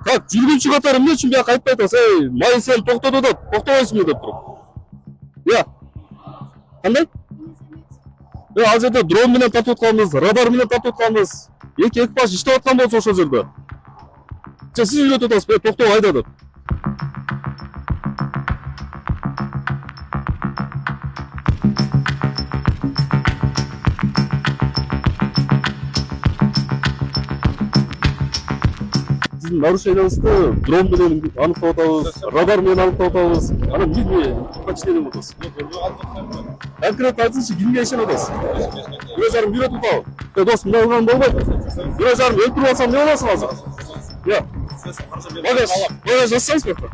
Так, жүргүнчү катары эмне үчүн бияка айтпай атасыз? Эй, май сен токтот атат, токтобойсуңбу деп туруп. Я. Кандай? Ал жерде дрон менен тартып атканбыз, радар менен тартып атканбыз. Эки экипаж иштеп аткан болсо ошол жерде. Сиз үйрөтүп атасыз, токто айда деп. Сиздин нарушениеңизди дрон менен аныктап атабыз, радар менен аныктап атабыз. Анан эмне качтенем атасыз? Конкретно айтыңызчы, кимге ишенип атасыз? 1,5 үйрөтүп атабы. Дос, мына кылган болбойт. 1,5 өлтүрүп алсам эмне болосуң азыр? Я. Багаж жазсаңыз бияка.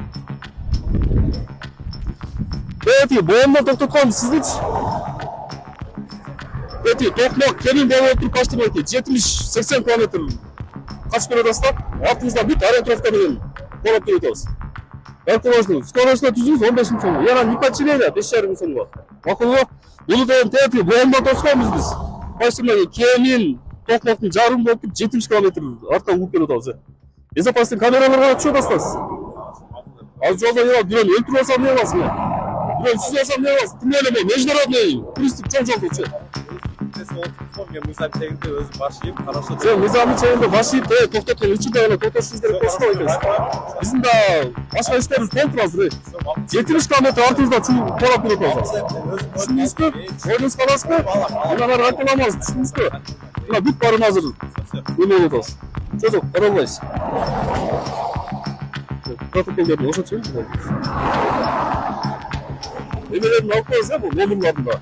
Эти боомдон токтоткон сиздичи? Эти токмок кемин болуп туруп качтырбайт. 70-80 км качып келе атасыз да, артыңызда бүт ориентировка менен колоп келе атабыз. Скоростно түзүңүз 15 миң сом. Яна не подчинение 5,5 миң сомго. Макулбу? Бул деген тети боомдон тосконбуз биз. Качтырмай кемин токмоктун жарым болуп 70 км артка угуп келе атабыз. Безопасный камераларга түшүп атасыз. Ал жолдо бирөөнү өлтүрүп алсам эмне боласың? Бирөөнү сүзүп алсам эмне боласың? Тим эле международный приступ чоң жолдочу. Мен мыйзам чегинде өзүм баш ийип, карашат. Сен мыйзамдын чегинде баш ийип, токтоткон учурда гана токтошуңуз керек болуп экенсиз. Биздин да башка иштерибиз толуп азыр. 70 км артыбызда колоп келе атабыз. Түшүндүңүзбү? Ойдуңуз каласызбы? Мына баары айтып аламыз, түшүндүңүзбү? Мына бүт баарын азыр эме болуп атабыз. Жок, каралбайсыз. Протоколдорду ошо чейин. Эмелердин алып коюңуз, бул номерлардын да.